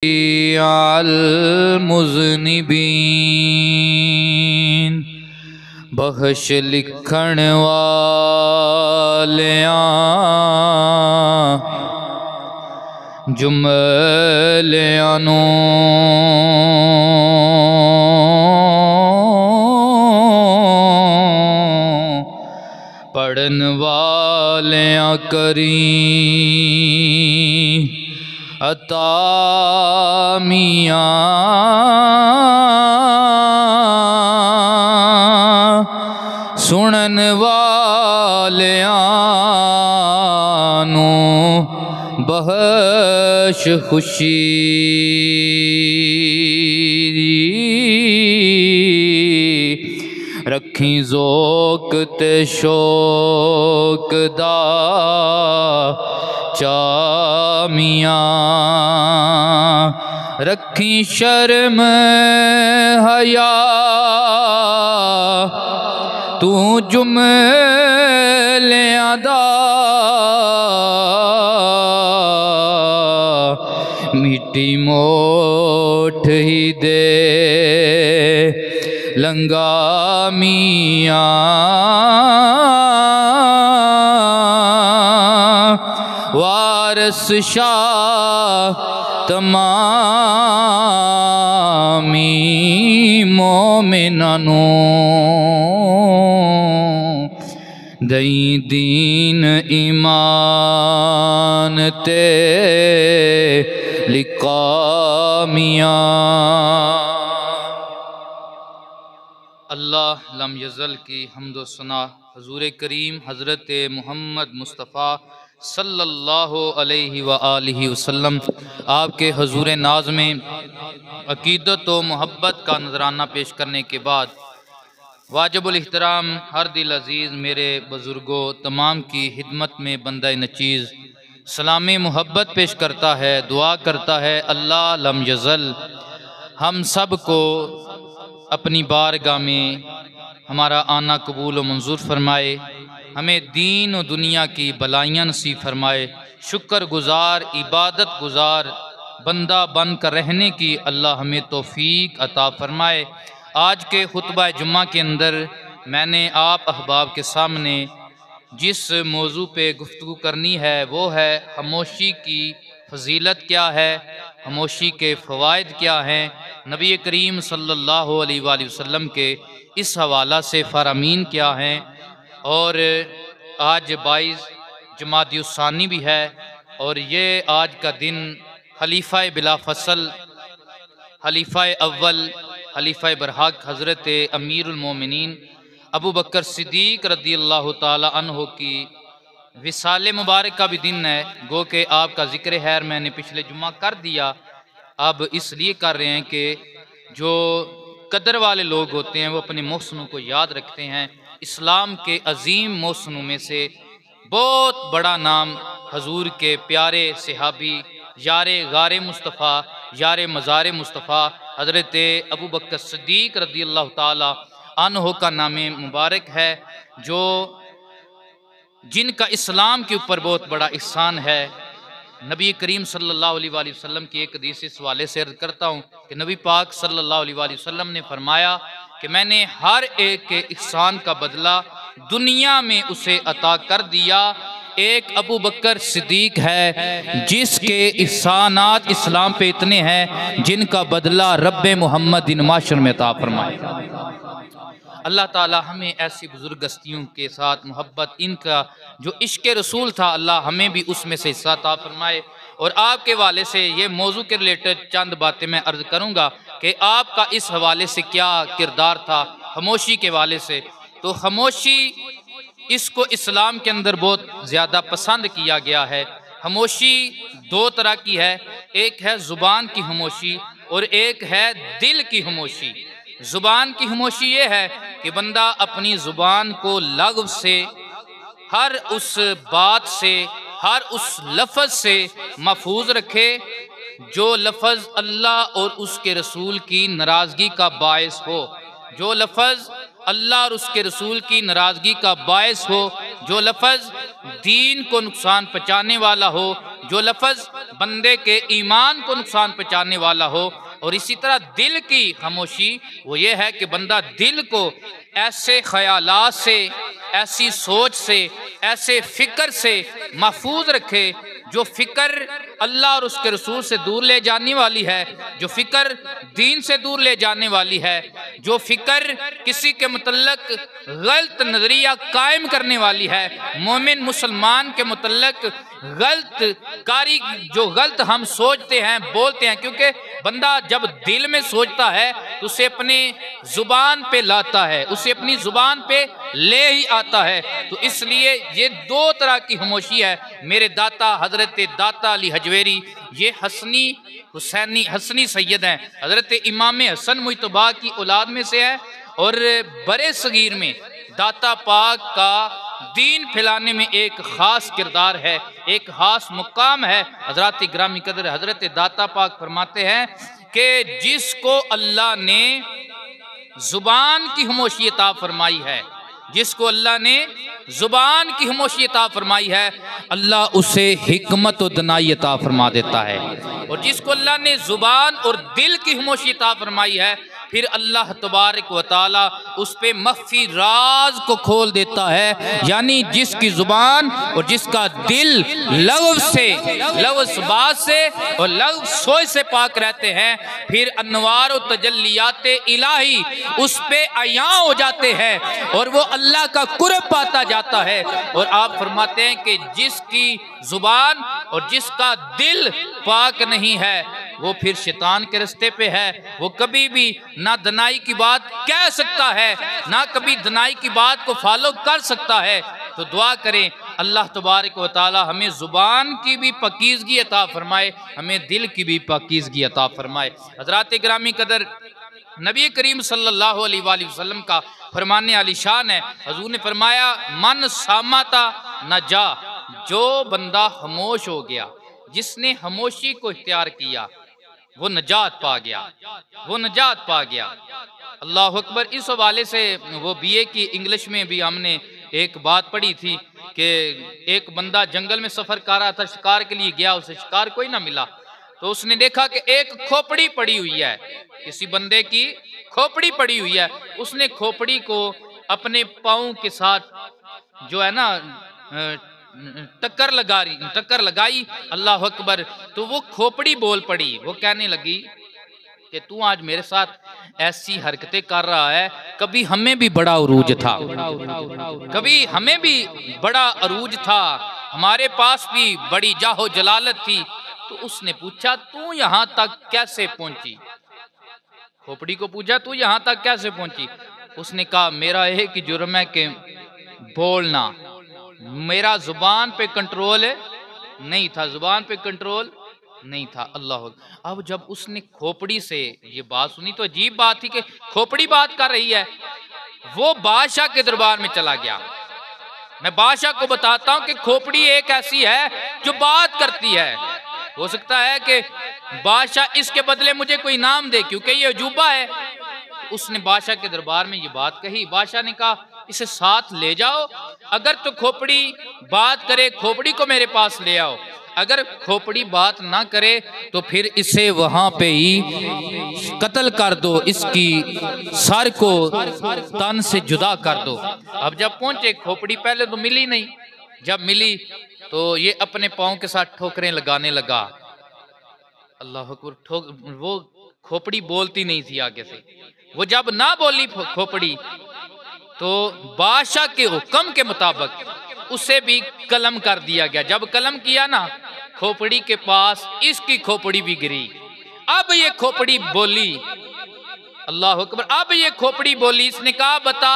अल मुज़निबीन बख्श लिखण वालियां जुमलियां नूं पढ़न वालियां करीं अता मियां सुनन वालियां नूं बख्श खुशी रखी ज़ौक़ ते शौक़ दा चामियां रखी शर्म हया तू जुमलियां दा मिट्टी मोठ ही दे लंगा मियां वारस शाह तमामी मोमिनां नूं दई दीन ईमान ते लिका मियां। अल्लाह लम यज़ल की हम्दो सना हुज़ूर करीम हज़रत मोहम्मद मुस्तफ़ा सल्लल्लाहु अलैहि व आलिहि वसल्लम आपके हुज़ूर नाज़ में अक़ीदत व मोहब्बत का नजराना पेश करने के बाद वाजिबुल इहतराम हर दिल अज़ीज़ मेरे बुज़ुर्गों तमाम की खिदमत में बंदा नचीज़ सलामी मोहब्बत पेश करता है, दुआ करता है अल्लाह लम यज़ल हम सब को अपनी बारगाह में हमारा आना कबूल व मंजूर फरमाए, हमें दीन और दुनिया की भलाइयाँ नसीब फरमाए। शुक्र गुज़ार इबादत गुज़ार बंदा बन कर रहने की अल्लाह हमें तौफीक अता फरमाए। आज के खुतबा जुम्मा के अंदर मैंने आप अहबाब के सामने जिस मौजू पे गुफ्तगू करनी है वो है खामोशी की फजीलत क्या है, खामोशी के फ़वाइद क्या हैं, नबी करीम सल्लल्लाहु अलैहि वसल्लम के इस हवाला से फ़रामीन क्या हैं। और आज 22 जमादियुस्सानी भी है और ये आज का दिन खलीफा बिला फसल खलीफा अव्वल खलीफा बरहक हज़रत अमीरुल मोमिनीन अबू बकर सिद्दीक़ रज़ियल्लाहु ताला अन्हो की विसाल मुबारक का भी दिन है। गो के आपका ज़िक्र खैर मैंने पिछले जुम्मा कर दिया, अब इसलिए कर रहे हैं कि जो कदर वाले लोग होते हैं वो अपने मौसमों को याद रखते हैं। इस्लाम के अजीम मौसमों में से बहुत बड़ा नाम हजूर के प्यारे सहाबी यारे गारे मुस्तफ़ा यारे मज़ार मुस्तफ़ा हज़रत अबू बकर सिद्दीक़ रज़ियल्लाहु ताला अन्हो का नाम मुबारक है, जो जिनका इस्लाम के ऊपर बहुत बड़ा एहसान है। नबी करीम सल्लल्लाहु अलैहि वसल्लम की एक हदीस इस वाले से अर्ज़ करता हूँ कि नबी पाक सल्लल्लाहु अलैहि वसल्लम ने फरमाया कि मैंने हर एक के एहसान का बदला दुनिया में उसे अता कर दिया। एक अबू बकर सिद्दीक है जिसके एहसानात इस्लाम पे इतने हैं जिनका बदला रब्बे मोहम्मद इन माशर में अता फरमाए। अल्लाह ताला हमें ऐसी बुजुर्ग हस्तियों के साथ मोहब्बत, इनका जो इश्क रसूल था अल्लाह हमें भी उसमें से हिस्सा अता फरमाए। और आपके हवाले से ये मौजू के रिलेटेड चंद बातें मैं अर्ज़ करूँगा कि आपका इस हवाले से क्या किरदार था खामोशी के हवाले से। तो खामोशी इसको इस्लाम के अंदर बहुत ज़्यादा पसंद किया गया है। खामोशी दो तरह की है, एक है ज़ुबान की खामोशी और एक है दिल की खामोशी। ज़ुबान की खामोशी ये है कि बंदा अपनी ज़ुबान को लग़्व से, हर उस बात से, हर उस लफ्ज़ से महफूज रखे जो लफ्ज़ अल्लाह और उसके रसूल की नाराज़गी का बायस हो, जो लफ्ज़ अल्लाह और उसके रसूल की नाराज़गी का बायस हो जो लफ्ज़ दीन को नुकसान पहुँचाने वाला हो, जो लफ्ज़ बंदे के ईमान को नुकसान पहुँचाने वाला हो। और इसी तरह दिल की खामोशी वो ये है कि बंदा दिल को ऐसे ख्यालात से, ऐसी सोच से, ऐसे फ़िक्र से महफूज रखे जो फ़िक्र अल्लाह और उसके रसूल से दूर ले जाने वाली है, जो फ़िक्र दीन से दूर ले जाने वाली है, जो फ़िक्र किसी के मुतल्लक गलत नज़रिया कायम करने वाली है, मोमिन मुसलमान के मुतल्लक गलत कारी, जो गलत हम सोचते हैं बोलते हैं, क्योंकि बंदा जब दिल में सोचता है तो उसे अपने ज़ुबान पे लाता है, उसे अपनी ज़ुबान पे ले ही आता है। तो इसलिए ये दो तरह की खामोशी है। मेरे दाता हज़रत दाता अली हजवेरी ये हसनी हुसैनी हसनी सैयद हैं, हज़रत इमाम हसन मुजतबा की औलाद में से है और बड़े सगीर में दाता पाक का दीन फैलाने में एक ख़ास किरदार है, एक ख़ास मुकाम है। हज़रत ग्रामी कदर हज़रत दाता पाक फरमाते हैं कि जिसको अल्लाह ने ज़ुबान की खामोशी अता फरमाई है, जिसको अल्लाह ने ज़ुबान की खामोशी अता फरमाई है, अल्लाह उसे हिकमत और दनाई अता फरमा देता है। और जिसको अल्लाह ने ज़ुबान और दिल की खामोशी अता फरमाई है, फिर अल्लाह तबारक व तआला उस पे मख्फी राज को खोल देता है। यानी जिसकी ज़ुबान और जिसका दिल लग़्व से, लग़्व बात से और लग़्व सोच से पाक रहते हैं, फिर अनवार और तजल्लियात इलाही उस पे अया हो जाते हैं और वो अल्लाह का कुर्ब पाता जाता है। और आप फरमाते हैं कि जिसकी ज़ुबान और जिसका दिल पाक नहीं है वो फिर शैतान के रास्ते पे है। वो कभी भी ना दनाई की बात कह सकता है, ना कभी दनाई की बात को फॉलो कर सकता है। तो दुआ करें अल्लाह तबारक व तआला हमें ज़ुबान की भी पाकीज़गी अता फरमाए, हमें दिल की भी पाकीज़गी अता फरमाए। हज़रात ग्रामी कदर नबी करीम सल्लल्लाहु अलैहि वसल्लम का फरमाने आली शान है। हुज़ूर ने फरमाया मन सामाता नजा, जो बंदा खामोश हो गया, जिसने खामोशी को इख्तियार किया वो नजात पा गया, वो नजात पा गया। अल्लाह अकबर। इस हवाले से वो बीए की इंग्लिश में भी हमने एक बात पढ़ी थी कि एक बंदा जंगल में सफ़र कर रहा था, शिकार के लिए गया, उसे शिकार कोई ना मिला। तो उसने देखा कि एक खोपड़ी पड़ी हुई है, किसी बंदे की खोपड़ी पड़ी हुई है। उसने खोपड़ी को अपने पाँव के साथ जो है ना टक्कर लगाई। अल्लाह अकबर। तो वो खोपड़ी बोल पड़ी, वो कहने लगी कि तू आज मेरे साथ ऐसी हरकतें कर रहा है, कभी हमें भी बड़ा अरूज था, कभी हमें भी बड़ा अरूज था, हमारे पास भी बड़ी जाहो जलालत थी। तो उसने पूछा तू यहाँ तक कैसे पहुंची? खोपड़ी को पूछा तू यहाँ तक कैसे पहुंची? उसने कहा मेरा एक ही जुर्म है कि बोलना, मेरा जुबान पे कंट्रोल नहीं था, जुबान पे कंट्रोल नहीं था। अल्लाह। अब जब उसने खोपड़ी से ये बात सुनी तो अजीब बात थी कि खोपड़ी बात कर रही है। वो बादशाह के दरबार में चला गया। मैं बादशाह को बताता हूं कि खोपड़ी एक ऐसी है जो बात करती है। हो सकता है कि बादशाह इसके बदले मुझे कोई इनाम दे क्योंकि ये अजूबा है। उसने बादशाह के दरबार में ये बात कही। बादशाह ने कहा इसे साथ ले जाओ, अगर तो खोपड़ी बात करे खोपड़ी को मेरे पास ले आओ, अगर खोपड़ी बात ना करे तो फिर इसे वहां पे ही कत्ल कर दो, इसकी सर को तन से जुदा कर दो। अब जब पहुंचे खोपड़ी पहले तो मिली नहीं, जब मिली तो ये अपने पाँव के साथ ठोकरें लगाने लगा। अल्लाह अकबर। वो खोपड़ी बोलती नहीं थी आगे से। वो जब ना बोली खोपड़ी तो बादशाह के हुक्म के मुताबिक उसे भी कलम कर दिया गया। जब कलम किया ना खोपड़ी के पास, इसकी खोपड़ी भी गिरी। अब ये खोपड़ी बोली, अल्लाह अकबर। अब ये खोपड़ी बोली, इसने कहा बता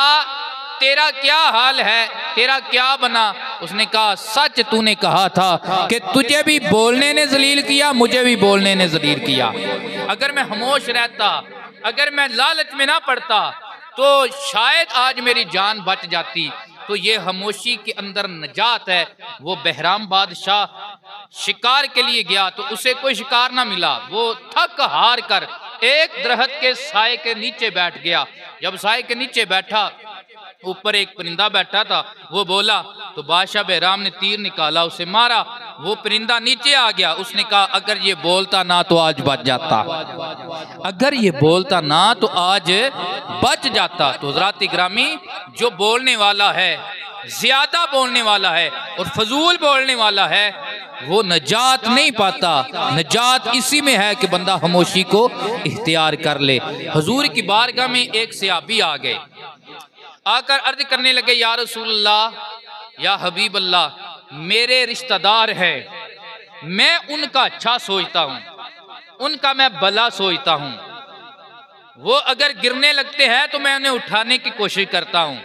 तेरा क्या हाल है, तेरा क्या बना? उसने कहा सच तूने कहा था कि तुझे भी बोलने ने जलील किया, मुझे भी बोलने ने जलील किया। अगर मैं खामोश रहता, अगर मैं लालच में ना पड़ता तो शायद आज मेरी जान बच जाती। तो ये खामोशी के अंदर नजात है। वो बहराम बादशाह शिकार के लिए गया तो उसे कोई शिकार ना मिला। वो थक हार कर एक दरख्त के साए के नीचे बैठ गया। जब साए के नीचे बैठा ऊपर एक परिंदा बैठा था, वो बोला तो बादशाह बहराम ने तीर निकाला, उसे मारा, वो परिंदा नीचे आ गया। उसने कहा अगर ये बोलता ना तो आज बच जाता, अगर ये बोलता ना तो आज बच जाता। तो हज़रात इकरामी, जो बोलने वाला है, ज्यादा बोलने वाला है और फजूल बोलने वाला है, वो नजात नहीं पाता। नजात इसी में है कि बंदा खामोशी को इख्तियार कर ले। हुजूर की बारगाह में एक सहाबी आ गए, आकर अर्ज करने लगे, या रसूलल्लाह, या हबीब अल्लाह, मेरे रिश्तेदार हैं, मैं उनका अच्छा सोचता हूँ, उनका मैं भला सोचता हूँ, वो अगर गिरने लगते हैं तो मैं उन्हें उठाने की कोशिश करता हूँ,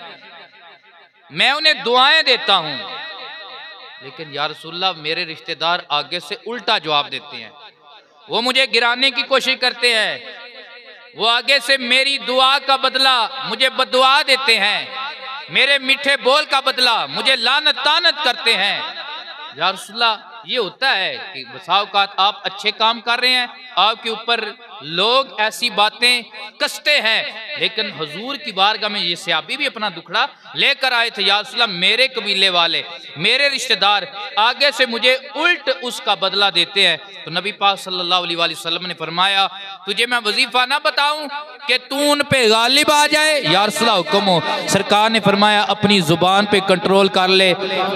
मैं उन्हें दुआएं देता हूँ, लेकिन या रसूलल्लाह मेरे रिश्तेदार आगे से उल्टा जवाब देते हैं, वो मुझे गिराने की कोशिश करते हैं, वो आगे से मेरी दुआ का बदला मुझे बददुआ देते हैं, मेरे मीठे बोल का बदला मुझे लानत तानत करते हैं। या रसूलल्लाह, ये होता है कि बसा औकात आप अच्छे काम कर रहे हैं, आपके ऊपर लोग ऐसी बातें कसते हैं, लेकिन हुजूर की बारगाह में ये सहाबी भी अपना दुखड़ा लेकर आए थे। या रसूलल्लाह, मेरे कबीले वाले, मेरे रिश्तेदार आगे से मुझे उल्ट उसका बदला देते हैं। तो नबी पाक सल्लल्लाहु अलैहि वसल्लम ने फरमाया, तुझे मैं वजीफा ना बताऊं कि तू उन पे गालिब आ जाए? या रसूलल्लाह, हुक्म हो। सरकार ने फरमाया, अपनी जुबान पे कंट्रोल कर ले,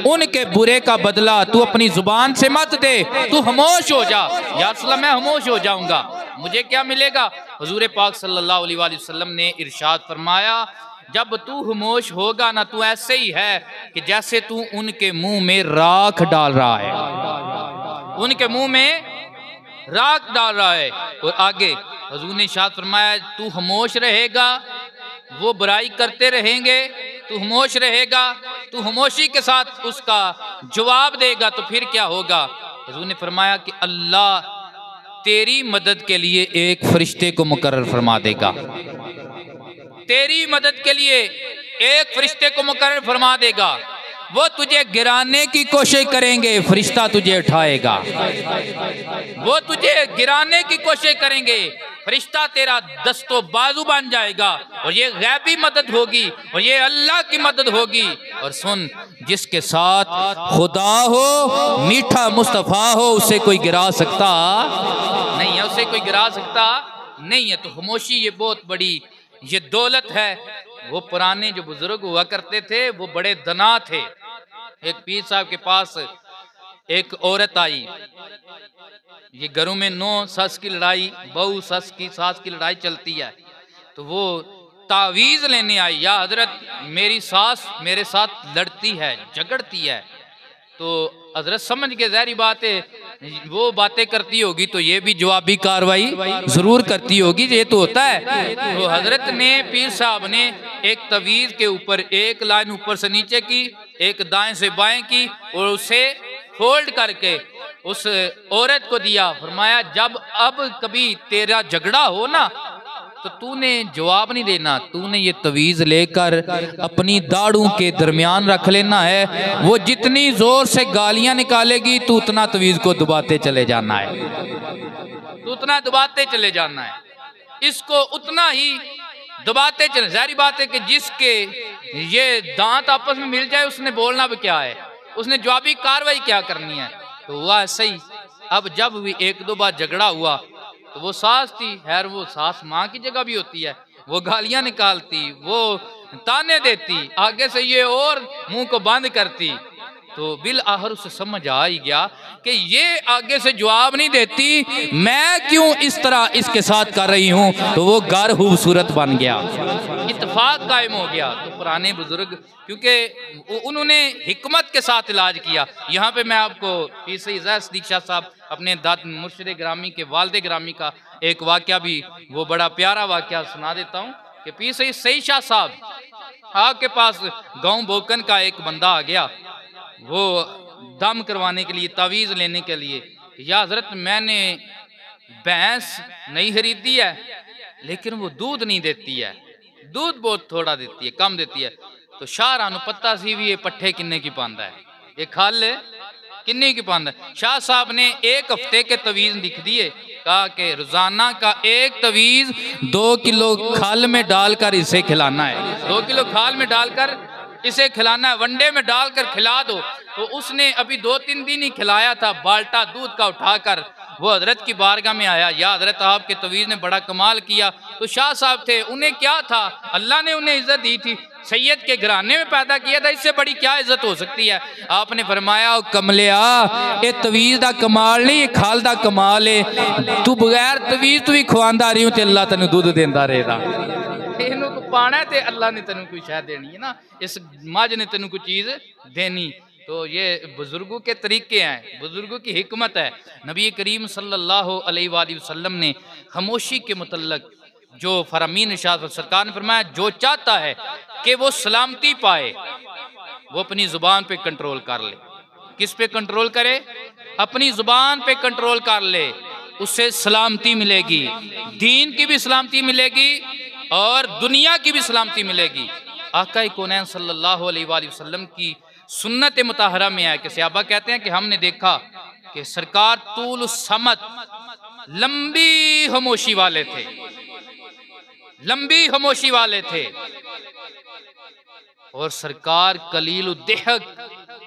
उनके बुरे का बदला तू अपनी जुबान से मत दे, तू खामोश हो जा। या रसूलल्लाह, मैं खामोश हो जाऊंगा, मुझे क्या मिलेगा? हुजूर पाक सल्लल्लाहु अलैहि वसल्लम ने इरशाद फरमाया, जब तू खामोश होगा ना, तू ऐसे ही है कि जैसे तू उनके मुंह में राख डाल रहा है, उनके मुंह में राख डाल रहा है। और आगे हुजूर ने इरशाद फरमाया, तू खामोश रहेगा, वो बुराई करते रहेंगे, तू खामोश रहेगा, तू खामोशी के साथ उसका जवाब देगा, तो फिर क्या होगा? हुजूर ने फरमाया कि अल्लाह तेरी मदद के लिए एक फरिश्ते को मुकर्रर फरमा देगा, तेरी मदद के लिए एक फरिश्ते को मुकर्रर फरमा देगा, वो तुझे गिराने की कोशिश करेंगे, फरिश्ता तुझे उठाएगा, वो तुझे गिराने की कोशिश करेंगे, फरिश्ता तेरा दस्तो बाजू बन जाएगा, और ये गैबी मदद होगी और ये अल्लाह की मदद होगी। और सुन, जिसके साथ खुदा हो, मीठा मुस्तफ़ा हो, उसे कोई गिरा सकता नहीं है, उसे कोई गिरा सकता नहीं है। तो खामोशी ये बहुत बड़ी ये दौलत है। वो पुराने जो बुजुर्ग हुआ करते थे, वो बड़े दना थे। एक पीर साहब के पास एक औरत आई, ये घरों में नौ सस की लड़ाई, बहू सस की सास की लड़ाई चलती है, तो वो तावीज़ लेने आई, या हजरत मेरी सास मेरे साथ लड़ती है, झगड़ती है। तो हजरत समझ के, ज़ाहिर बात है वो बातें करती होगी तो ये भी जवाबी कार्रवाई जरूर करती होगी, ये तो होता है। तो हजरत ने, पीर साहब ने एक तवीज़ के ऊपर एक लाइन ऊपर से नीचे की, एक दाएं से बाएं की, और उसे फोल्ड करके उस औरत को दिया। फरमाया, जब अब कभी तेरा झगड़ा हो ना, तो तूने जवाब नहीं देना, तूने ये तवीज़ लेकर अपनी दाढ़ों के दरमियान रख लेना है, वो जितनी जोर से गालियां निकालेगी तू उतना तवीज़ को दबाते चले जाना है, तू उतना दबाते चले जाना है, इसको उतना ही दबाते चले। जारी बात है कि जिसके ये दांत आपस में मिल जाए, उसने बोलना भी क्या है, उसने जवाबी कार्रवाई क्या करनी है। तो हुआ सही। अब जब भी एक दो बार झगड़ा हुआ, तो वो सास थी, खैर वो सास माँ की जगह भी होती है, वो गालियां निकालती, वो ताने देती, आगे से ये और मुंह को बंद करती। तो बिल आखिर उसे समझ आ ही गया कि ये आगे से जवाब नहीं देती, मैं क्यों इस तरह इसके साथ कर रही हूँ। तो वो घर खूबसूरत बन गया, इत्तेफाक कायम हो गया। तो पुराने बुजुर्ग, क्योंकि उन्होंने हिकमत के साथ इलाज किया। यहाँ पे मैं आपको पीर सईद सिद्दीक शाह साहब अपने दाद मुर्शिद ग्रामी के वालिद ग्रामी का एक वाक़या भी, वो बड़ा प्यारा वाक़या सुना देता हूँ कि पीर सईद शाह साहब आपके पास गाँव बोकन का एक बंदा आ गया, वो दम करवाने के लिए, तावीज़ लेने के लिए। या हजरत, मैंने भैंस नहीं खरीदी है, लेकिन वो दूध नहीं देती है, दूध बहुत थोड़ा देती है, कम देती है। तो शाह नू पता सी भी ये पट्ठे किन्ने की पांदा है, ये खल किन्ने की पांदा है। शाह साहब ने एक हफ्ते के तवीज़ लिख दिए कहा कि रोजाना का एक तवीज़ 2 किलो खाल में डालकर इसे खिलाना है, 2 किलो खाल में डालकर इसे खिलाना है, वनडे में डालकर खिला दो। तो उसने अभी 2-3 दिन ही खिलाया था, बाल्टा दूध का उठाकर वो हजरत की बारगाह में आया, या हजरत आपके तवीज़ ने बड़ा कमाल किया। तो शाह साहब थे, उन्हें क्या था, अल्लाह ने उन्हें इज्जत दी थी, सैयद के घराने में पैदा किया था, इससे बड़ी क्या इज्जत हो सकती है। आपने फरमाया कमलिया ये तवीज़ दा कमाल नहीं, ये खाल दा कमाल है, तू बगैर तवीज़ तू भी खुआंदा रही हूँ, अल्लाह तेन दूध देंदा रहेगा। इनू को पाना है तो अल्लाह ने तेन कोई शह देनी है ना, इस मज ने तेन कोई चीज़ देनी। तो ये बुजुर्गों के तरीके हैं, बुजुर्गों की हिकमत है। नबी करीम सल्लल्लाहु अलैहि वसल्लम ने खामोशी के मुतल्लक जो फरमीन इरशाद सरकार ने फरमाया, जो चाहता है कि वो सलामती पाए वो अपनी ज़ुबान पे कंट्रोल कर ले। किस पे कंट्रोल करे? अपनी ज़ुबान पे कंट्रोल कर ले, उससे सलामती मिलेगी, दीन की भी सलामती मिलेगी और दुनिया की भी सलामती मिलेगी। आका कौनैन सल्लल्लाहु अलैहि वसल्लम की सुन्नत मुताहरा में है कि सहाबा कहते हैं कि हमने देखा कि सरकार तूल समत, लंबी खामोशी वाले थे, लंबी खामोशी वाले थे, और सरकार कलील देहक,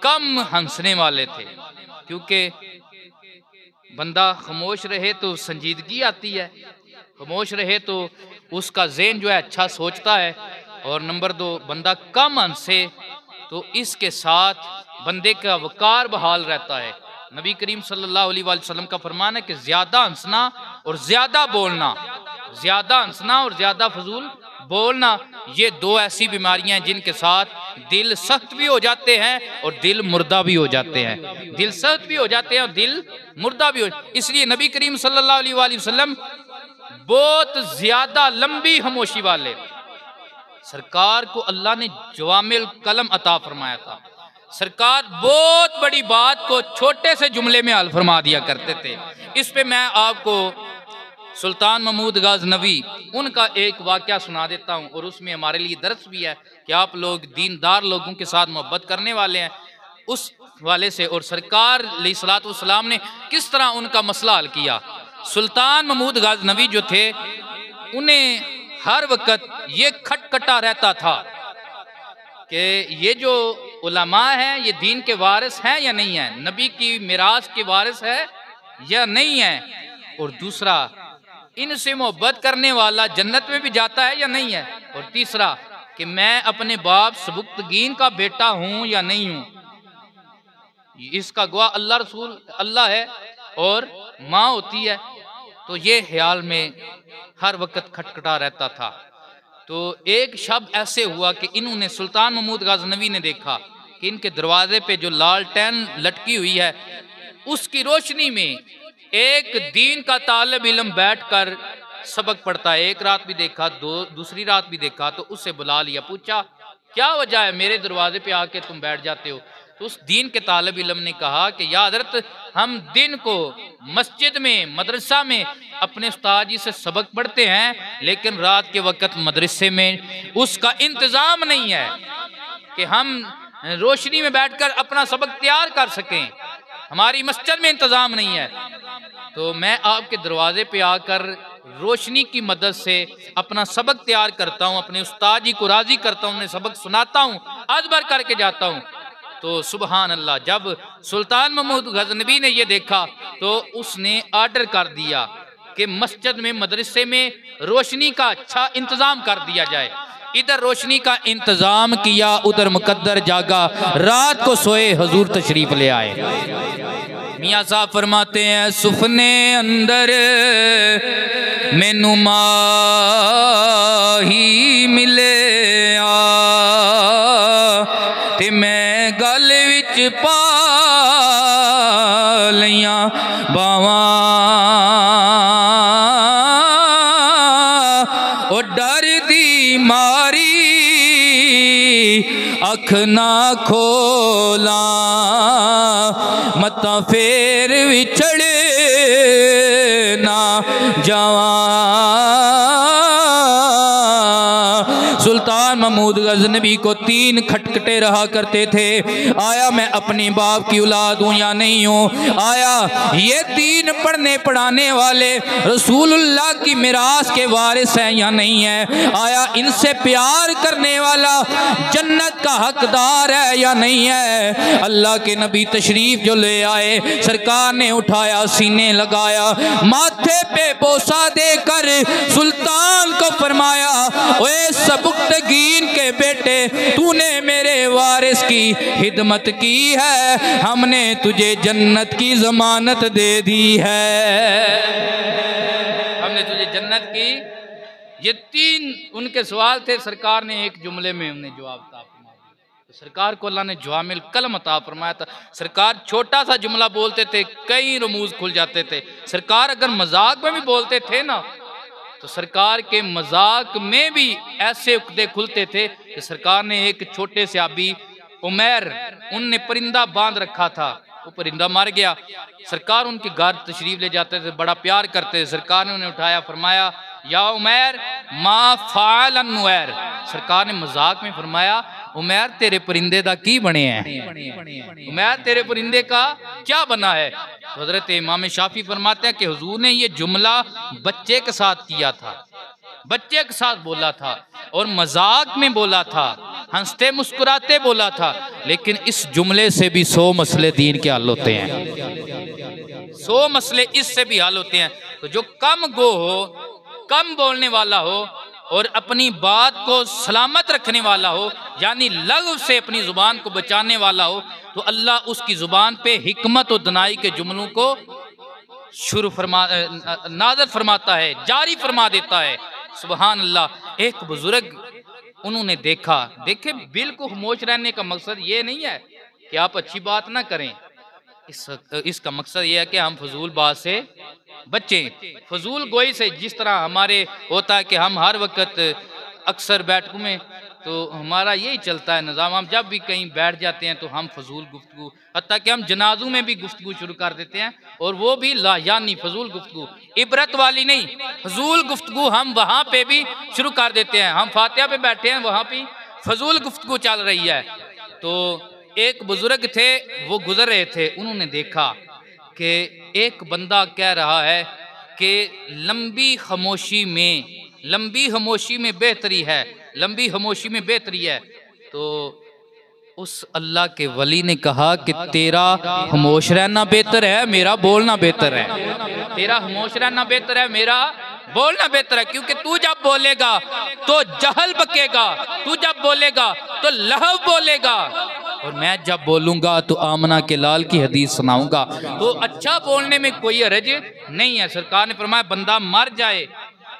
कम हंसने वाले थे। क्योंकि बंदा खामोश रहे तो संजीदगी आती है, खामोश रहे तो उसका ज़हन जो है अच्छा सोचता है, और नंबर 2 बंदा कम हंसे तो इसके साथ बंदे का वकार बहाल रहता है। नबी करीम सल्लल्लाहु अलैहि वसल्लम का फरमान है कि ज़्यादा हंसना और ज़्यादा बोलना, ज़्यादा हंसना और ज़्यादा फजूल बोलना, ये 2 ऐसी बीमारियां हैं जिनके साथ दिल सख्त भी हो जाते हैं और दिल मुर्दा भी हो जाते हैं, दिल सख्त भी हो जाते हैं और दिल मुर्दा भी हो। इसलिए नबी करीम सल्लल्लाहु अलैहि वसल्लम बहुत ज़्यादा लंबी खामोशी वाले, सरकार को अल्लाह ने जवामिल कलम अता फरमाया था। सरकार बहुत बड़ी बात को छोटे से जुमले में हल फरमा दिया करते थे। इस पे मैं आपको सुल्तान महमूद गज़नवी उनका एक वाक़या सुना देता हूँ, और उसमें हमारे लिए दर्स भी है कि आप लोग दीनदार लोगों के साथ मोहब्बत करने वाले हैं, उस वाले से। और सरकार अलैहिस्सलातु वस्सलाम ने किस तरह उनका मसला हल किया। सुल्तान महमूद गज़नवी जो थे, उन्हें हर वक्त ये खटखटा रहता था कि ये जो उलमा हैं ये दीन के वारिस हैं या नहीं है, नबी की मिरास के वारिस है या नहीं है, और दूसरा इनसे मोहब्बत करने वाला जन्नत में भी जाता है या नहीं है, और तीसरा कि मैं अपने बाप सबुक्तगीन का बेटा हूं या नहीं हूं, इसका गवाह अल्लाह रसूल अल्लाह है और माँ होती है। तो ये ख्याल में हर वक्त खटखटा रहता था। तो एक शब ऐसे हुआ कि इन्होंने सुल्तान महमूद गज़नवी ने देखा कि इनके दरवाजे पे जो लालटेन लटकी हुई है उसकी रोशनी में एक दीन का तालिब इल्म बैठकर सबक पढ़ता है। एक रात भी देखा, दूसरी रात भी देखा, तो उससे बुला लिया, पूछा क्या वजह है मेरे दरवाजे पे आके तुम बैठ जाते हो। तो उस दीन के तालिब इल्म ने कहा कि या हज़रत हम दिन को मस्जिद में मदरसा में अपने उस्ताद जी से सबक पढ़ते हैं, लेकिन रात के वक्त मदरसे में उसका इंतज़ाम नहीं है कि हम रोशनी में बैठकर अपना सबक तैयार कर सकें, हमारी मस्जिद में इंतज़ाम नहीं है। तो मैं आपके दरवाजे पे आकर रोशनी की मदद से अपना सबक तैयार करता हूँ, अपने उस्ताद जी को राज़ी करता हूँ, उन्हें सबक सुनाता हूँ, अज़बर करके जाता हूँ। तो सुबहान अल्लाह, जब सुल्तान महमूद गज़नवी ने ये देखा तो उसने आर्डर कर दिया कि मस्जिद में मदरसे में रोशनी का अच्छा इंतज़ाम कर दिया जाए। इधर रोशनी का इंतज़ाम किया, उधर मुकद्दर जागा, रात को सोए, हुजूर तशरीफ ले आए। मियाँ साहब फरमाते हैं सुफने अंदर मैनू माही मिले ते मैं गल विच पा लियां बावां, ओ डर दी मारी अख ना खोला, मता फेर विछड़ ना जावां। सुल्तान सुल्तान महमूद गजनवी को 3 खटखटे रहा करते थे, आया मैं अपने बाप की औलाद हूँ या नहीं हूँ, आया ये 3 पढ़ने पढ़ाने वाले रसूलुल्लाह की मिरास के वारिस हैं या नहीं है, आया इनसे प्यार करने वाला जन्नत का हकदार है या नहीं है। अल्लाह के नबी तशरीफ जो ले आए, सरकार ने उठाया, सीने लगाया, माथे पे बोसा देकर सुल्तान को फरमाया, ओए सबुक्तगीन के बेटे, तूने मेरे वारिस की खिदमत की है, हमने तुझे जन्नत की जमानत दे दी है, हमने तुझे जन्नत की। ये 3 उनके सवाल थे, सरकार ने एक जुमले में उन्हें जवाब था। सरकार को अल्लाह ने जवामिल कलम अता फरमाया था। सरकार छोटा सा जुमला बोलते थे, कई रमूज खुल जाते थे। सरकार अगर मजाक में भी बोलते थे ना, तो सरकार के मजाक में भी ऐसे उकदे खुलते थे कि सरकार ने एक छोटे से आबी उमैर, उनने परिंदा बांध रखा था, वो परिंदा मर गया। सरकार उनके घर तशरीफ ले जाते थे, बड़ा प्यार करते थे। सरकार ने उन्हें उठाया, फरमाया या उमैर मा फाल अनुएर। सरकार ने मजाक में फरमाया, उमैर तेरे परिंदे दा की बने हैं, उमैर तेरे परिंदे का क्या बना है। तो हजरत इमाम शाफी फरमाते हैं कि हुजूर ने ये जुमला बच्चे के साथ किया था, बच्चे के साथ बोला था और मजाक में बोला था, हंसते मुस्कुराते बोला था, लेकिन इस जुमले से भी 100 मसले दीन के हल होते हैं, 100 मसले इससे भी हल होते हैं। तो जो कम गो हो, कम बोलने वाला हो और अपनी बात को सलामत रखने वाला हो, यानी लग़्व से अपनी ज़ुबान को बचाने वाला हो, तो अल्लाह उसकी ज़ुबान पे हिकमत और दनाई के जुमलों को नाज़िल फरमाता है, जारी फरमा देता है। सुबहान अल्लाह। एक बुजुर्ग उन्होंने देखा, देखे बिल्कुल खामोश रहने का मकसद ये नहीं है कि आप अच्छी बात ना करें, इसका मकसद ये है कि हम फजूल बात से बचें, फजूल गोई से। जिस तरह हमारे होता है कि हम हर वक्त अक्सर बैठकों में तो हमारा यही चलता है निज़ाम, हम जब भी कहीं बैठ जाते हैं तो हम फजूल गुफ्तगू, हत्ता कि हम जनाजों में भी गुफ्तगू शुरू कर देते हैं, और वो भी लायानी फजूल गुफ्तगू, इबरत वाली नहीं, फजूल गुफ्तगू हम वहाँ पे भी शुरू कर देते हैं। हम फातिहा पे बैठे हैं, वहाँ पे फजूल गुफ्तगू चल रही है। तो एक बुजुर्ग थे, वो गुजर रहे थे, उन्होंने देखा कि एक बंदा कह रहा है कि लंबी खामोशी में बेहतरी है, लंबी खामोशी में बेहतरी है। तो उस अल्लाह के वली ने कहा कि तेरा खामोश रहना बेहतर है, मेरा बोलना बेहतर है, तेरा खामोश रहना बेहतर है, मेरा बोलना बेहतर है, क्योंकि तू जब बोलेगा तो जहल बकेगा, तू जब बोलेगा तो लहव बोलेगा, और मैं जब बोलूंगा तो आमना के लाल की हदीस सुनाऊंगा। तो अच्छा बोलने में कोई हरज नहीं है। सरकार ने फरमाया बंदा मर जाए,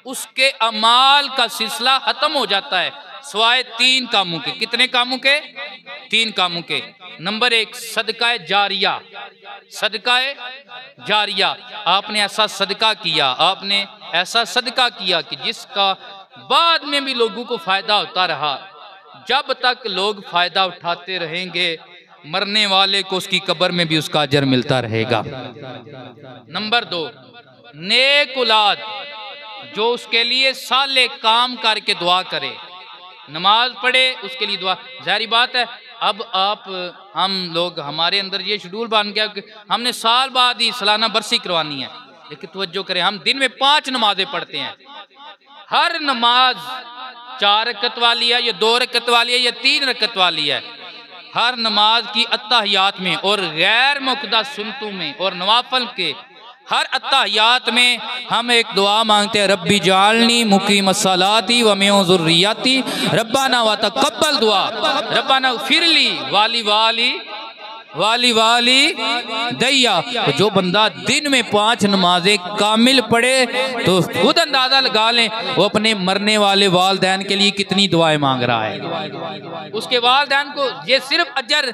उसके अमाल का सिलसिला खत्म हो जाता है, सिवाय 3 कामों के। कितने कामों के? 3 कामों के। नंबर 1 सदका जारिया, सदका जारिया। आपने ऐसा सदका किया, आपने ऐसा सदका किया कि जिसका बाद में भी लोगों को फायदा होता रहा। जब तक लोग फायदा उठाते रहेंगे, मरने वाले को उसकी कब्र में भी उसका अजर मिलता रहेगा। नंबर 2 नेक औलाद, जो उसके लिए साले काम करके दुआ करे, नमाज पढ़े, उसके लिए दुआ। जाहिर बात है, अब हम लोग, हमारे अंदर ये शेड्यूल बन गया कि हमने साल बाद ही सालाना बरसी करवानी है, लेकिन तवज्जो करें, हम दिन में 5 नमाजें पढ़ते हैं। हर नमाज 4 रकत वाली है, या 2 रकत वाली है, या 3 रकत वाली है। हर नमाज की अत्तहियात में और गैर मुक़द्दा सुन्नतों में और नवाफल के हर अत्तहियात में हम एक दुआ मांगते हैं, रब्बी जालनी मुकीम सलाती व मिन ज़ुर्रियती रब्बाना व तक़ब्बल दुआ, रब्बाना फ़िरली वाली वाली वाली वाली दैया। तो जो बंदा दिन में 5 नमाजें कामिल पढ़े तो खुद अंदाजा लगा लें वो अपने मरने वाले वालदैन के लिए कितनी दुआएं मांग रहा है। उसके वालदैन को, ये सिर्फ अजर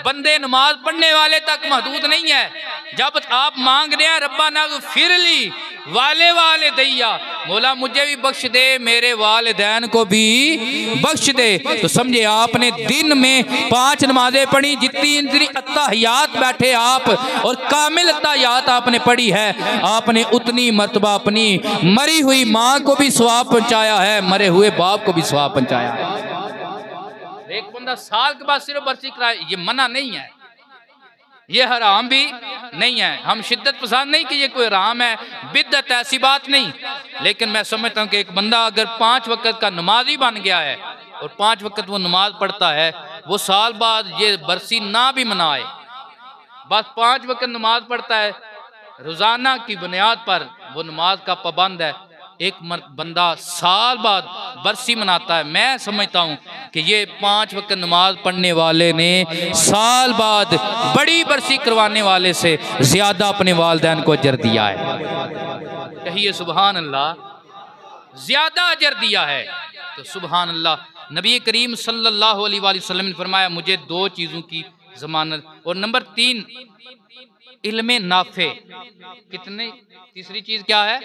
बंदे नमाज पढ़ने वाले तक महदूद नहीं है। जब आप मांग रहे हैं रब्बाना फ़िरली वाले दैया, मौला मुझे भी बख्श दे, मेरे वालिदैन को भी बख्श दे, तो समझे आपने दिन में 5 नमाजें पढ़ी, जितनी अत्तहियात बैठे आप और कामिल अत्तहियात आपने पढ़ी है, आपने उतनी मर्तबा अपनी मरी हुई माँ को भी सवाब पहुँचाया है, मरे हुए बाप को भी सवाब पहुँचाया है। एक बंदा साल के बाद सिर्फ बरसी कराए, ये मना नहीं है, ये हराम भी नहीं है। हम शिद्दत पसंद नहीं कि ये कोई हराम है, बिद्दत है, ऐसी बात नहीं। लेकिन मैं समझता हूँ कि एक बंदा अगर 5 वक्त का नमाजी बन गया है और 5 वक्त वो नमाज पढ़ता है, वो साल बाद ये बरसी ना भी मनाए, बस 5 वक्त नमाज पढ़ता है, रोजाना की बुनियाद पर वो नमाज का पाबंद है, एक बंदा साल बाद बरसी मनाता है, मैं समझता हूँ कि ये 5 वक्त नमाज पढ़ने वाले ने साल बाद बड़ी बरसी करवाने वाले से ज्यादा अपने वालिदैन को अजर दिया है। कहिए सुभान अल्लाह, ज्यादा अजर दिया है। तो सुभान अल्लाह, नबी करीम सल्लल्लाहु अलैहि वसल्लम ने फरमाया मुझे 2 चीज़ों की जमानत, और नंबर 3 इल्मे नाफे। कितने, तीसरी चीज क्या है?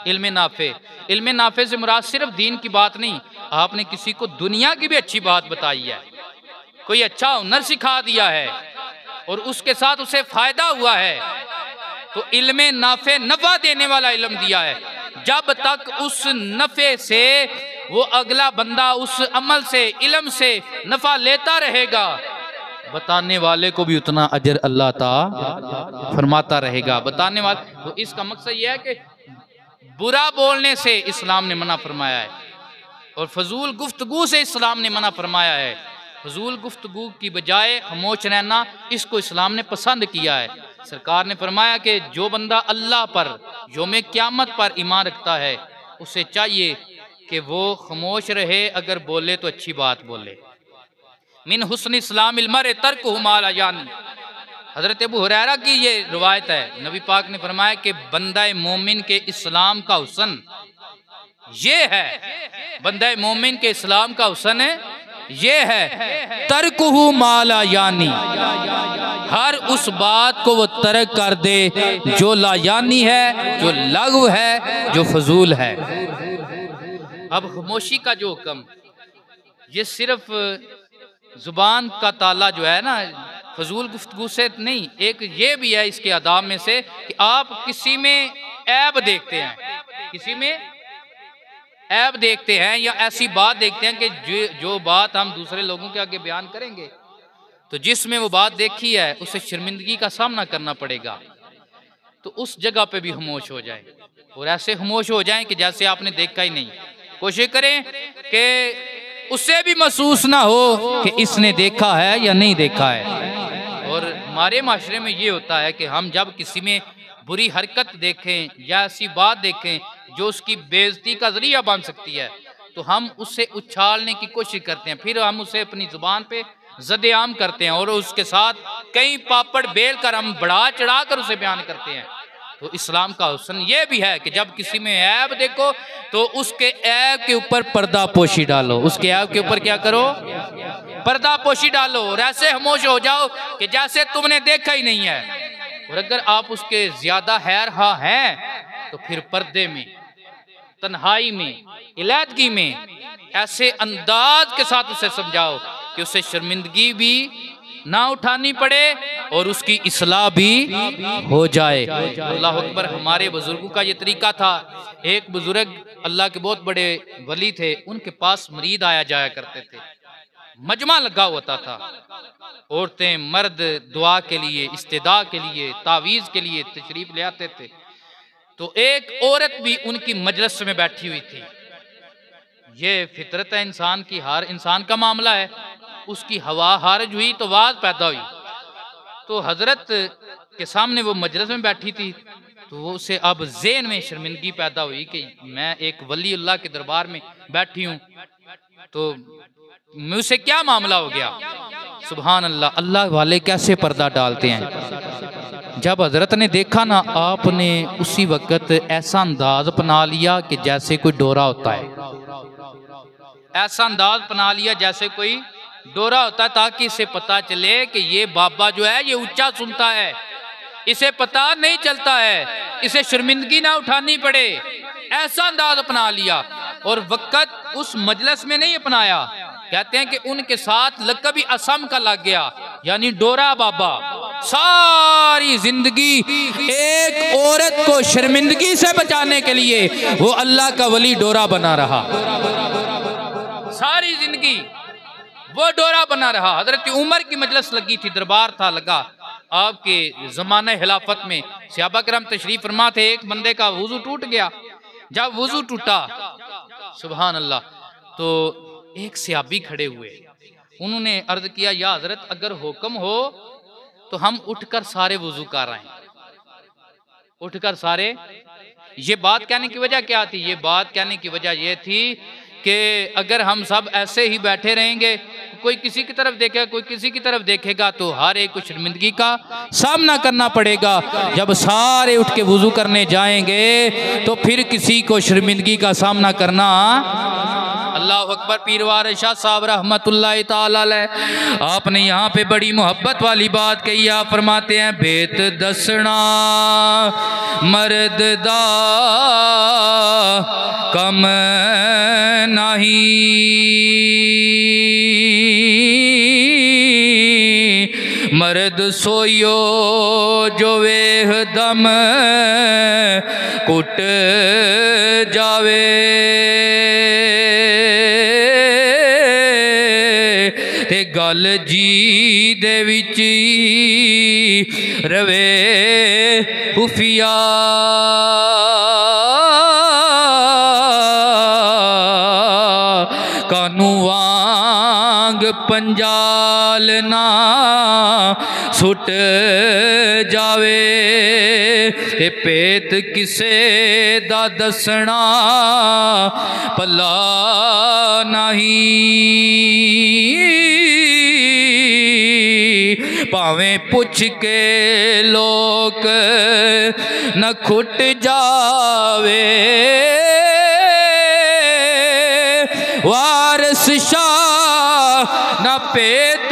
इल्मे नाफे। इल्मे नाफे से मुराद सिर्फ दीन की बात नहीं, आपने किसी को दुनिया की भी अच्छी बात बताई है, कोई अच्छा हुनर सिखा दिया है और उसके साथ उसे फायदा हुआ है, तो इल्मे नाफे, नफा देने वाला इल्म दिया है। जब तक उस नफे से वो अगला बंदा उस अमल से, इल्म से नफा लेता रहेगा, बताने वाले को भी उतना अजर अल्लाह ताला फरमाता रहेगा। बताने वाले, तो इसका मकसद यह है कि बुरा बोलने से इस्लाम ने मना फरमाया है और फजूल गुफ्तगू से इस्लाम ने मना फरमाया है। फजूल गुफ्तगू की बजाय खामोश रहना, इसको इस्लाम ने पसंद किया है। सरकार ने फरमाया कि जो बंदा अल्लाह पर, यौम क़यामत पर ईमान रखता है, उसे चाहिए कि वो खामोश रहे, अगर बोले तो अच्छी बात बोले। मिन हुस्न इस्लाम इल्मर तर्कुहु मा ला यानी, हजरत अबू हुरैरा की ये रिवायत है। नबी पाक ने फरमाया कि बंदा मोमिन के इस्लाम का हुस्न ये है, बंदा मोमिन के इस्लाम का हुस्न है ये है, तर्कुहु मा ला यानी, हर उस बात को वो तर्क कर दे जो ला यानी है, जो लग़व है, जो फजूल है। अब खामोशी का जो हुक्म, ये सिर्फ जुबान का ताला जो है ना, फजूल गुफ्तगू से नहीं, एक ये भी है इसके आदाब में से कि आप किसी में ऐब देखते हैं, किसी में ऐब देखते हैं या ऐसी बात देखते हैं कि जो बात हम दूसरे लोगों के आगे बयान करेंगे, तो जिसमें वो बात देखी है उसे शर्मिंदगी का सामना करना पड़ेगा, तो उस जगह पे भी खामोश हो जाए और ऐसे खामोश हो जाएं कि जैसे आपने देखा ही नहीं। कोशिश करें कि उससे भी महसूस ना हो कि इसने देखा है या नहीं देखा है। और हमारे माशरे में ये होता है कि हम जब किसी में बुरी हरकत देखें या ऐसी बात देखें जो उसकी बेइज्जती का जरिया बन सकती है, तो हम उससे उछालने की कोशिश करते हैं, फिर हम उसे अपनी जुबान पे ज़द-ए-आम करते हैं और उसके साथ कई पापड़ बेल कर हम बढ़ा चढ़ा कर उसे बयान करते हैं। तो इस्लाम का हुस्न ये भी है कि जब किसी में ऐब देखो तो उसके ऐब के ऊपर पर्दा पोशी डालो, उसके ऐब के ऊपर क्या करो? पर्दा पोशी डालो और ऐसे खामोश हो जाओ कि जैसे तुमने देखा ही नहीं है। और अगर आप उसके ज्यादा हैरहा हैं तो फिर पर्दे में, तन्हाई में, इलादगी में ऐसे अंदाज के साथ उसे समझाओ कि उसे शर्मिंदगी भी ना उठानी पड़े और उसकी इस्लाह भी हो जाए। अल्लाह अकबर। हमारे बुजुर्गों का ये तरीका था। एक बुजुर्ग अल्लाह के बहुत बड़े वली थे, उनके पास मरीद आया जाया करते थे, मजमा लगा होता था, औरतें मर्द दुआ के लिए, इस्तिदा के लिए, तावीज़ के लिए तशरीफ ले आते थे। तो एक औरत भी उनकी मजलिस में बैठी हुई थी। ये फितरत है इंसान की, हर इंसान का मामला है। उसकी हवा हारज हुई तो वाज पैदा हुई, तो हजरत के सामने वो मजलिस में बैठी थी, तो वो उसे अब ज़हन में शर्मिंदगी पैदा हुई कि मैं एक वली अल्लाह के दरबार में बैठी हूँ, तो मुझसे क्या मामला हो गया। सुभान अल्लाह, अल्लाह वाले कैसे पर्दा डालते हैं। जब हजरत ने देखा ना, आपने उसी वक्त ऐसा अंदाज अपना लिया कि जैसे कोई डोरा होता है, ऐसा अंदाज अपना लिया जैसे कोई डोरा होता है, ताकि इसे पता चले कि ये बाबा जो है ये ऊंचा सुनता है, इसे पता नहीं चलता है, इसे शर्मिंदगी ना उठानी पड़े, ऐसा अंदाज अपना लिया। और वक्त उस मजलिस में नहीं अपनाया, कहते हैं कि उनके साथ लक़ब असम का लग गया, यानी डोरा बाबा। सारी जिंदगी एक औरत को शर्मिंदगी से बचाने के लिए वो अल्लाह का वली डोरा बना रहा। सारी जिंदगी वो डोरा बना रहा। हजरत उमर की मजलिस लगी थी, दरबार था लगा आपके ज़माने खिलाफत में। सहाबा किराम तशरीफ फरमा थे। एक बंदे का वुजू टूट गया। जब वुजू टूटा, सुभान अल्लाह, तो एक सहाबी खड़े हुए, उन्होंने अर्ज किया, या हजरत अगर हुक्म हो तो हम उठकर सारे वुजू कर रहे हैं, उठकर सारे। ये बात कहने की वजह क्या थी? ये बात कहने की वजह यह थी कि अगर हम सब ऐसे ही बैठे रहेंगे, कोई किसी की तरफ देखेगा, कोई किसी की तरफ देखेगा, तो हर एक को शर्मिंदगी का सामना करना पड़ेगा। जब सारे उठ के वुजू करने जाएंगे तो फिर किसी को शर्मिंदगी का सामना करना। अल्लाह अकबर। पीर वारिस शाह साहब रहमतुल्लाह ताला अलैह, आपने यहाँ पे बड़ी मोहब्बत वाली बात कही। आप फरमाते हैं, बेत दसना मर्द दा कम नहीं, मर्द सोयो जो वेह दम कुट जावे, ते गल जी दे विच रवे खुफिया, कानू वांग पंजाल ना सुट जावे, ते पेत किसे दा दसना भला नहीं, भावें पुछ के लोक न खुट जावे, वारिस शाह न पेत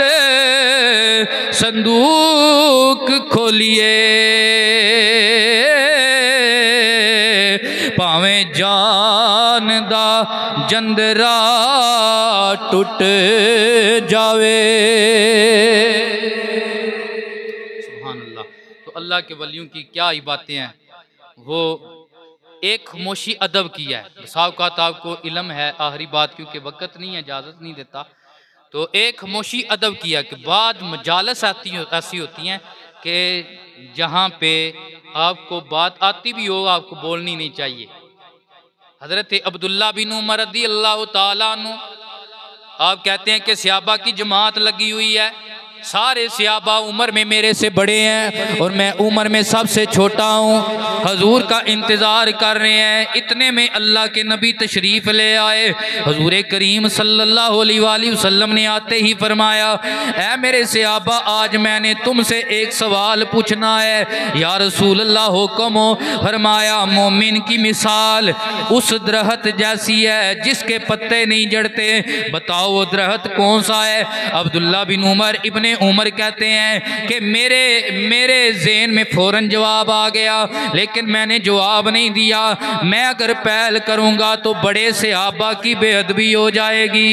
संदूक खोलिए, भावें जान दा जंदरा टुट जावे। सुभान अल्लाह। तो अल्लाह के वलियों की क्या ही बातें हैं। वो एक खामोशी अदब किया है। सावकात आपको इल्म है, आखिरी बात क्योंकि वक़्त नहीं है, इजाज़त नहीं देता, तो एक खामोशी अदब किया कि बाद मजालस ऐसी होती हैं कि जहाँ पे आपको बात आती भी हो, आपको बोलनी नहीं चाहिए। हज़रत अब्दुल्ला बिन उमर रज़ी अल्लाह ताला अन्हु, आप कहते हैं कि सहाबा की जमात लगी हुई है, सारे सहाबा उम्र में मेरे से बड़े हैं और मैं उम्र में सबसे छोटा हूँ। हजूर का इंतज़ार कर रहे हैं। इतने में अल्लाह के नबी तशरीफ़ ले आए। हजूर करीम सल्लल्लाहु अलैहि वसल्लम ने आते ही फरमाया, ऐ मेरे सहाबा, आज मैंने तुमसे एक सवाल पूछना है। या रसूल अल्लाह हुक्म हो। फरमाया, मोमिन की मिसाल उस दरख्त जैसी है जिसके पत्ते नहीं जड़ते, बताओ वो दरख्त कौन सा है? अब्दुल्ला बिन उमर इब्ने उमर कहते हैं कि मेरे ज़हन में फौरन जवाब आ गया, लेकिन मैंने जवाब नहीं दिया। मैं अगर पहल करूंगा तो बड़े सहाबा की बेअदबी हो जाएगी।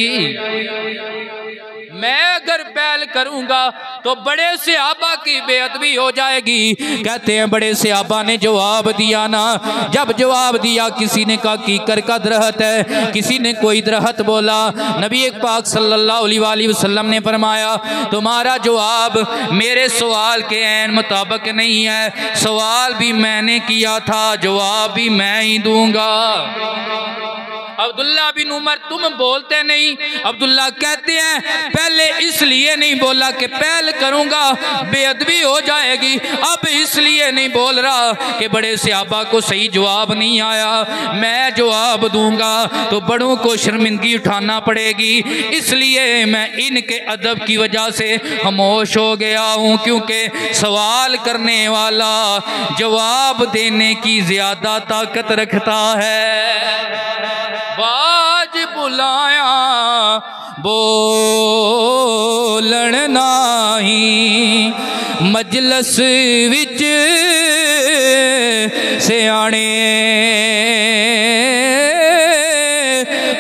मैं अगर पहल करूंगा तो बड़े सहाबा की बेअदबी हो जाएगी। कहते हैं बड़े सहाबा ने जवाब दिया ना। जब जवाब दिया, किसी ने कहा कीकर का दरख्त है, किसी ने कोई दरख्त बोला। नबी पाक सल्लल्लाहु अलैहि वसल्लम ने फरमाया, तुम्हारा जवाब मेरे सवाल के ऐन मुताबिक नहीं है। सवाल भी मैंने किया था, जवाब भी मैं ही दूंगा। अब्दुल्ला बिन उमर, तुम बोलते नहीं। अब्दुल्ला कहते हैं, पहले इसलिए नहीं बोला कि पहल करूंगा बेअदबी हो जाएगी, अब इसलिए नहीं बोल रहा कि बड़े सहाबा को सही जवाब नहीं आया। मैं जवाब दूंगा तो बड़ों को शर्मिंदगी उठाना पड़ेगी, इसलिए मैं इनके अदब की वजह से खामोश हो गया हूँ। क्योंकि सवाल करने वाला जवाब देने की ज्यादा ताकत रखता है। बाज बुलाया बोलन नाही, मजलस विच सियाणे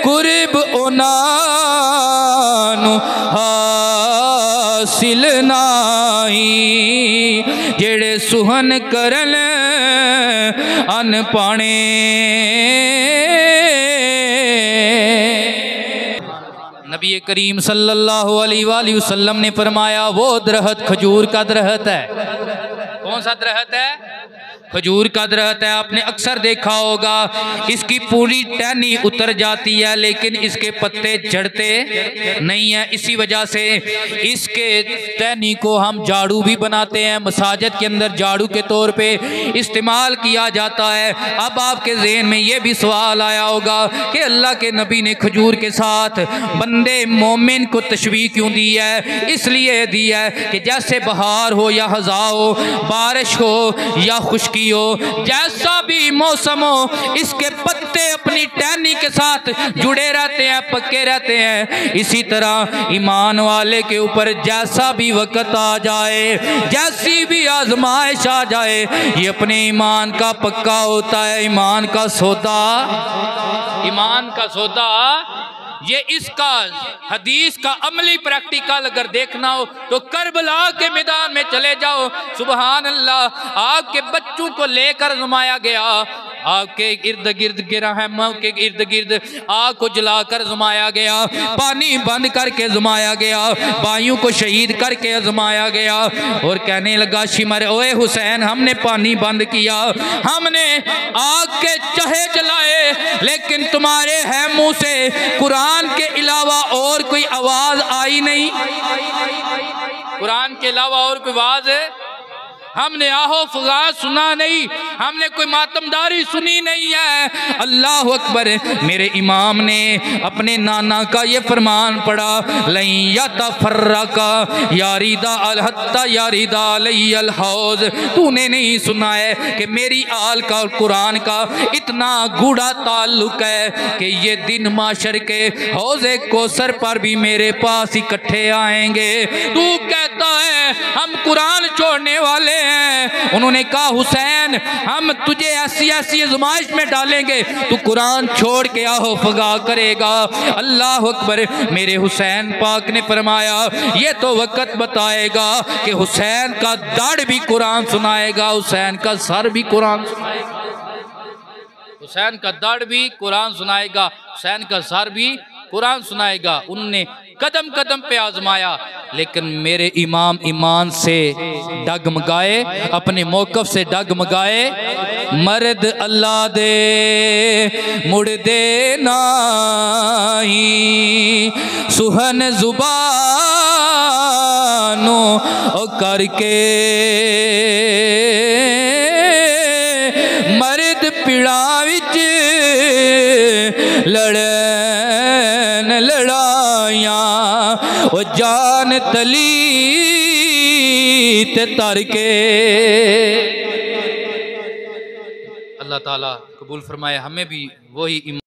कुर्ब उनानु हासिल नाही, जेड़े सुहन करन अनपाणे। नबी करीम सल्लल्लाहु अलैहि वसल्लम ने फरमाया वो दरख्त खजूर का दरख्त है। कौन सा दरख्त है? खजूर का दरख्त है। आपने अक्सर देखा होगा इसकी पूरी टहनी उतर जाती है लेकिन इसके पत्ते झड़ते नहीं है। इसी वजह से इसके टहनी को हम झाड़ू भी बनाते हैं, मसाजिद के अंदर झाड़ू के तौर पे इस्तेमाल किया जाता है। अब आपके ज़हन में ये भी सवाल आया होगा कि अल्लाह के नबी ने खजूर के साथ बंदे मोमिन को तशबीह क्यों दी है? इसलिए दी है कि जैसे बहार हो या हज़ा हो, बारिश हो या खुश्की हो, जैसा भी मौसम हो, इसके पत्ते अपनी टहनी के साथ जुड़े रहते हैं, पक्के रहते हैं। इसी तरह ईमान वाले के ऊपर जैसा भी वक्त आ जाए, जैसी भी आजमाइश आ जाए, ये अपने ईमान का पक्का होता है। ईमान का सौदा, ईमान का सौदा ये इसका हदीस का अमली प्रैक्टिकल अगर देखना हो तो करबला के मैदान में चले जाओ। सुबहान अल्लाह, आपके बच्चों को लेकर नुमाया गया, आपके इर्द गिर्द गिरहम के इर्द गिर्द आग को जलाकर जमाया गया, पानी बंद करके जमाया गया, भाइयों को शहीद करके आजमाया गया। और कहने लगा शिमर, ओए हुसैन, हमने पानी बंद किया, हमने आग के चहे जलाए, लेकिन तुम्हारे है मुंह से कुरान के अलावा और कोई आवाज आई नहीं। कुरान के अलावा और कोई आवाज है? हमने आहो फगाज सुना नहीं, हमने कोई मातमदारी सुनी नहीं है। अल्लाह अकबर। मेरे इमाम ने अपने नाना का ये फरमान पढ़ा, लैयता फर्रका यारिदा अलहत्ता यारिदा अलैयल हौज। तूने नहीं सुना है कि मेरी आल का और कुरान का इतना गूढ़ा ताल्लुक है कि ये दिन माशर के हौज़े कौसर पर भी मेरे पास इकट्ठे आएंगे। तू कहता है हम कुरान छोड़ने वाले हैं। उन्होंने कहा हुसैन, हम तुझे ऐसी ऐसी आजमाइश में डालेंगे, तू कुरान छोड़ के आहो फगा करेगा। अल्लाह अकबर। मेरे हुसैन पाक ने फरमाया ये तो वक्त बताएगा कि हुसैन का दाढ़ भी कुरान सुनाएगा, हुसैन का सर भी कुरान सुनाएगा, हुसैन का दाढ़ भी कुरान सुनाएगा, हुसैन का सर भी कुरान सुनाएगा। उनने कदम कदम पे आजमाया, लेकिन मेरे इमाम ईमान से डगमगाए, अपने मौकफ से डगमगाए। मर्द अल्लाह दे मुड़ दे नाही, सुहन जुबानो करके मर्द पिड़ा विच लड़न लड़ाइयां, ओ जान तली ते तर के। अल्लाह ताला कबूल फरमाए हमें भी वही